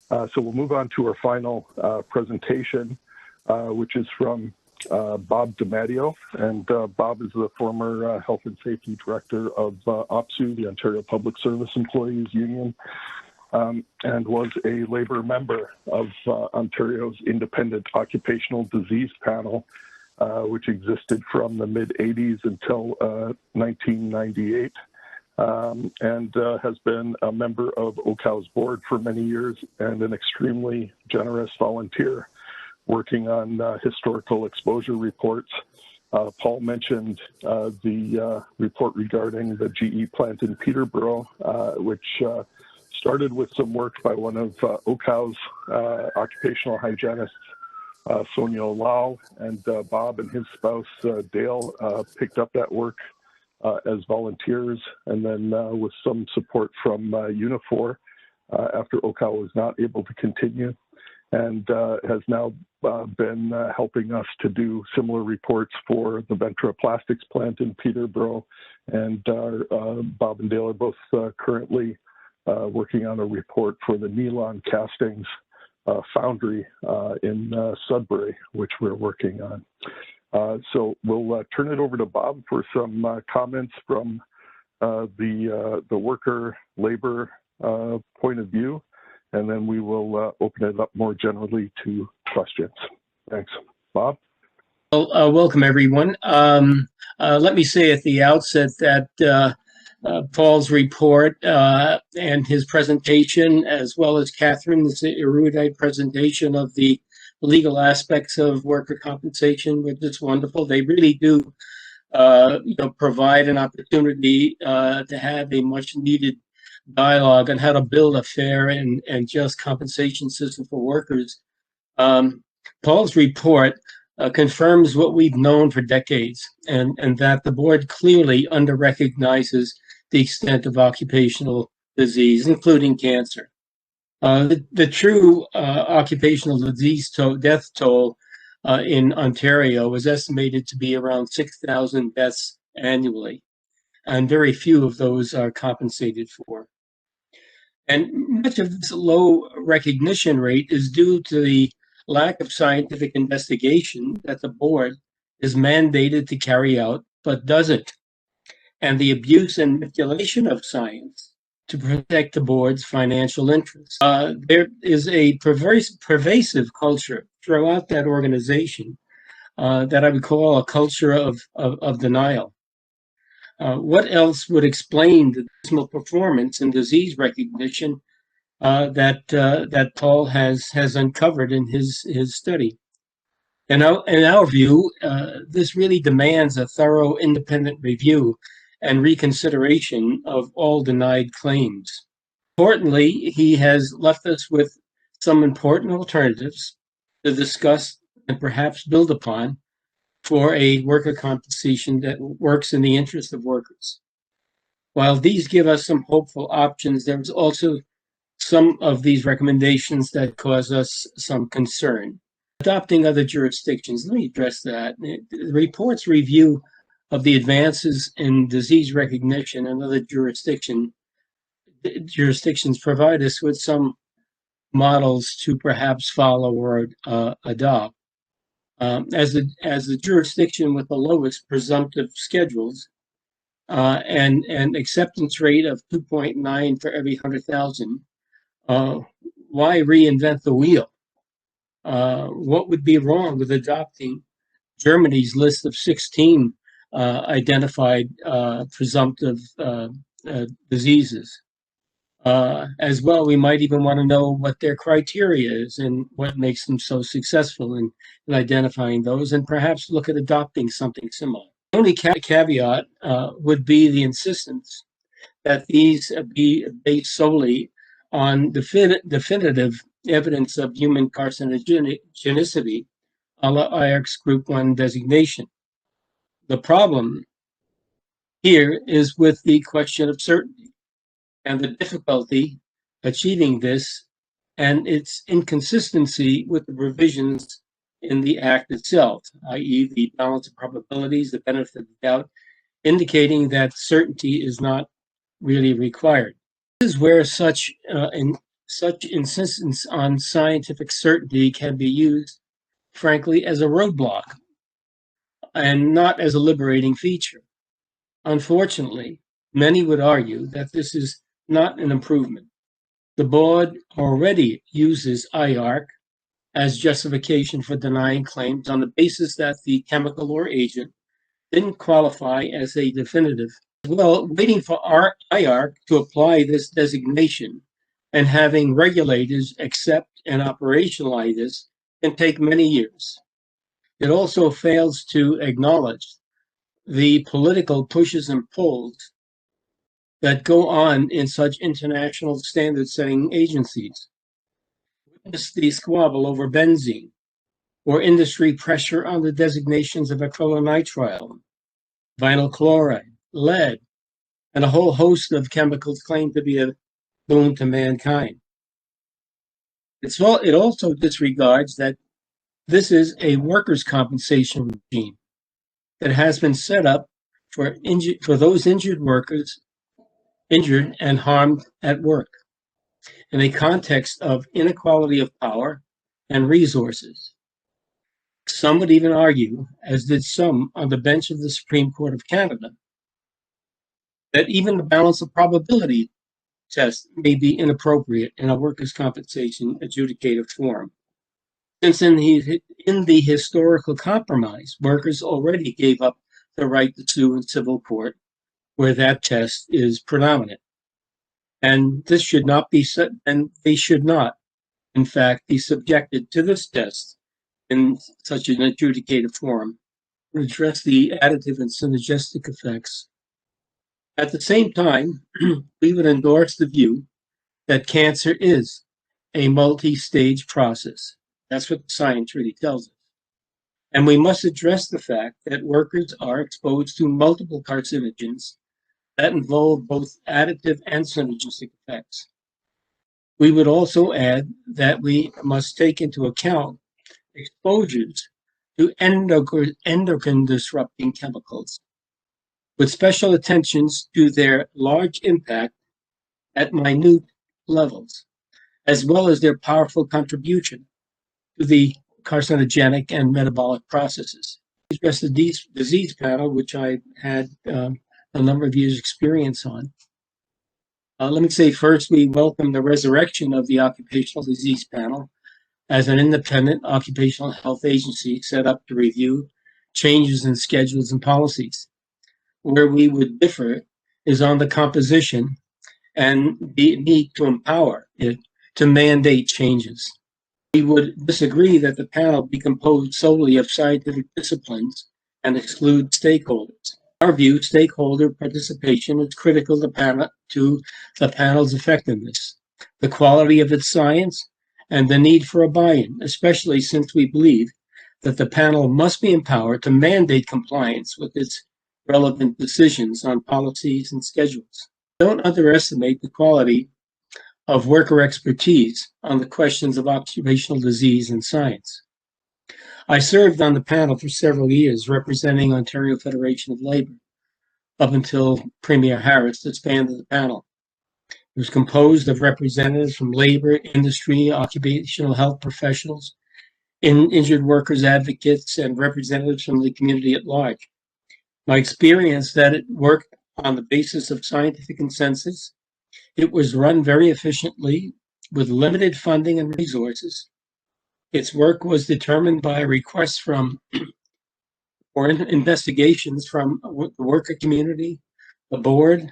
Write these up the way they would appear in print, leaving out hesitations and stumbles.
So we'll move on to our final presentation, which is from Bob Dematteo. And Bob is the former Health and Safety Director of OPSU, the Ontario Public Service Employees Union, and was a labor member of Ontario's Independent Occupational Disease Panel, which existed from the mid-'80s until 1998. And has been a member of OCAL's board for many years and an extremely generous volunteer working on historical exposure reports. Paul mentioned the report regarding the GE plant in Peterborough, which started with some work by one of OCAL's occupational hygienists, Sonia Lau, and Bob and his spouse, Dale, picked up that work as volunteers, and then with some support from Unifor after OCAL was not able to continue, and has now been helping us to do similar reports for the Ventura Plastics plant in Peterborough, and Bob and Dale are both currently working on a report for the Nylon Castings foundry in Sudbury, which we're working on. So we'll turn it over to Bob for some comments from the worker labor point of view, and then we will open it up more generally to questions. Thanks. Bob? Well, welcome everyone. Let me say at the outset that Paul's report and his presentation, as well as Catherine's erudite presentation of the legal aspects of worker compensation, which is wonderful. They really do provide an opportunity to have a much needed dialogue on how to build a fair and just compensation system for workers. Paul's report confirms what we've known for decades, and that the board clearly under-recognizes the extent of occupational disease, including cancer. The true occupational disease death toll in Ontario is estimated to be around 6,000 deaths annually, and very few of those are compensated for. And much of this low recognition rate is due to the lack of scientific investigation that the board is mandated to carry out, but doesn't, and the abuse and manipulation of science to protect the board's financial interests. There is a pervasive culture throughout that organization that I would call a culture of denial. What else would explain the dismal performance in disease recognition that Paul has uncovered in his study? In our view, this really demands a thorough independent review and reconsideration of all denied claims. Importantly, he has left us with some important alternatives to discuss and perhaps build upon for a worker compensation that works in the interest of workers. While these give us some hopeful options, there's also some of these recommendations that cause us some concern. Adopting other jurisdictions, let me address that. The report's review of the advances in disease recognition and other jurisdictions provide us with some models to perhaps follow or adopt. As the jurisdiction with the lowest presumptive schedules and acceptance rate of 2.9 for every 100,000, why reinvent the wheel? What would be wrong with adopting Germany's list of 16 identified presumptive diseases? As well, we might even want to know what their criteria is and what makes them so successful in identifying those, and perhaps look at adopting something similar. The only caveat would be the insistence that these be based solely on definitive evidence of human carcinogenicity, a la IARC's Group 1 designation. The problem here is with the question of certainty and the difficulty achieving this, and its inconsistency with the provisions in the Act itself, i.e. the balance of probabilities, the benefit of the doubt, indicating that certainty is not really required. This is where such such insistence on scientific certainty can be used, frankly, as a roadblock and not as a liberating feature. Unfortunately, many would argue that this is not an improvement. The board already uses IARC as justification for denying claims on the basis that the chemical or agent didn't qualify as a definitive. Well, waiting for IARC to apply this designation and having regulators accept and operationalize this can take many years. It also fails to acknowledge the political pushes and pulls that go on in such international standard-setting agencies. Witness the squabble over benzene, or industry pressure on the designations of acrylonitrile, vinyl chloride, lead, and a whole host of chemicals claimed to be a boon to mankind. It also disregards that this is a workers' compensation regime that has been set up for those injured workers, injured and harmed at work, in a context of inequality of power and resources. Some would even argue, as did some on the bench of the Supreme Court of Canada, that even the balance of probability test may be inappropriate in a workers' compensation adjudicative forum. Since in the historical compromise, workers already gave up the right to sue in civil court where that test is predominant. And this should not be set, and they should not, in fact, be subjected to this test in such an adjudicative forum to address the additive and synergistic effects. At the same time, we would endorse the view that cancer is a multi-stage process. That's what the science really tells us. And we must address the fact that workers are exposed to multiple carcinogens that involve both additive and synergistic effects. We would also add that we must take into account exposures to endocrine disrupting chemicals, with special attentions to their large impact at minute levels, as well as their powerful contribution to the carcinogenic and metabolic processes. Address the disease panel, which I had a number of years' experience on. Let me say first, we welcome the resurrection of the Occupational Disease Panel as an independent occupational health agency set up to review changes in schedules and policies. Where we would differ is on the composition and the need to empower it to mandate changes. We would disagree that the panel be composed solely of scientific disciplines and exclude stakeholders. In our view, stakeholder participation is critical to the panel's effectiveness, the quality of its science, and the need for a buy-in, especially since we believe that the panel must be empowered to mandate compliance with its relevant decisions on policies and schedules. Don't underestimate the quality of worker expertise on the questions of occupational disease and science. I served on the panel for several years, representing Ontario Federation of Labor, up until Premier Harris disbanded the panel. It was composed of representatives from labor, industry, occupational health professionals, injured workers advocates, and representatives from the community at large. My experience that it worked on the basis of scientific consensus. It was run very efficiently with limited funding and resources. Its work was determined by requests from or investigations from the worker community, the board,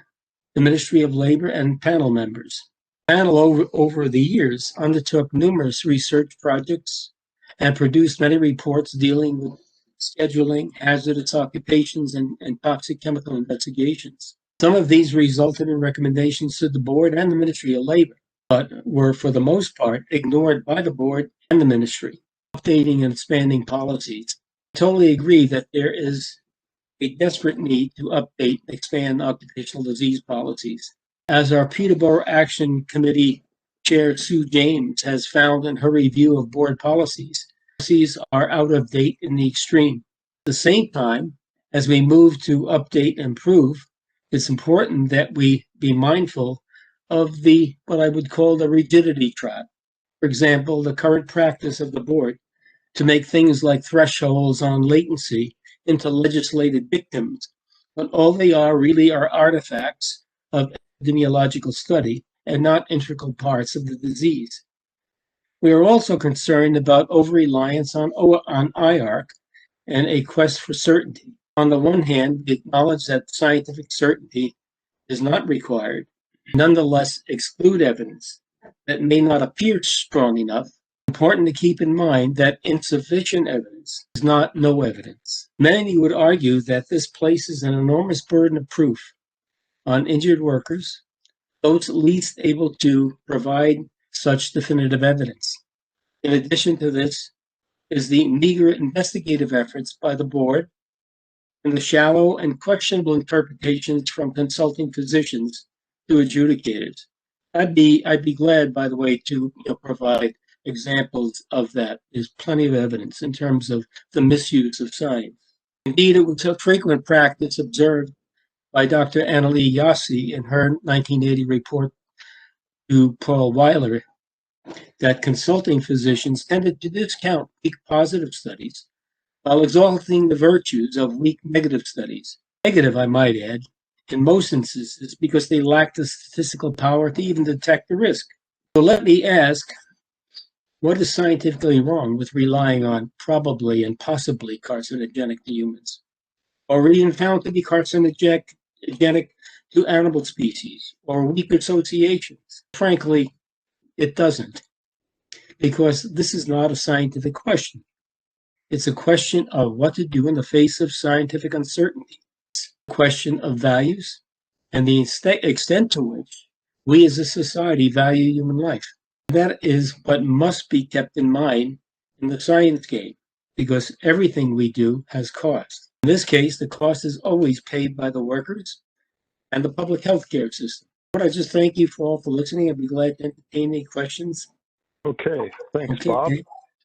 the Ministry of Labor, and panel members. The panel over the years undertook numerous research projects and produced many reports dealing with scheduling, hazardous occupations, and toxic chemical investigations. Some of these resulted in recommendations to the board and the Ministry of Labor, but were for the most part ignored by the board and the ministry, updating and expanding policies. I totally agree that there is a desperate need to update and expand occupational disease policies. As our Peterborough Action Committee Chair Sue James has found in her review of board policies are out of date in the extreme. At the same time, as we move to update and improve, it's important that we be mindful of the, what I would call the rigidity trap. For example, the current practice of the board to make things like thresholds on latency into legislated dictums, when all they are really are artifacts of epidemiological study and not integral parts of the disease. We are also concerned about over-reliance on IARC and a quest for certainty. On the one hand, we acknowledge that scientific certainty is not required, nonetheless exclude evidence that may not appear strong enough. Important to keep in mind that insufficient evidence is not no evidence. Many would argue that this places an enormous burden of proof on injured workers, those least able to provide such definitive evidence. In addition to this is the meager investigative efforts by the board and the shallow and questionable interpretations from consulting physicians to adjudicators. I'd be glad, by the way, to provide examples of that. There's plenty of evidence in terms of the misuse of science. Indeed, it was a frequent practice observed by Dr. Annalee Yossi in her 1980 report to Paul Weiler that consulting physicians tended to discount weak positive studies while exalting the virtues of weak negative studies. Negative, I might add, in most instances because they lack the statistical power to even detect the risk. So let me ask, what is scientifically wrong with relying on probably and possibly carcinogenic to humans, or even found to be carcinogenic to animal species, or weak associations? Frankly, it doesn't, because this is not a scientific question. It's a question of what to do in the face of scientific uncertainty. It's a question of values and the extent to which we as a society value human life. That is what must be kept in mind in the science game, because everything we do has cost. In this case, the cost is always paid by the workers and the public health care system. I want to just thank you all for listening. I'd be glad to entertain any questions. Okay, thanks, Bob.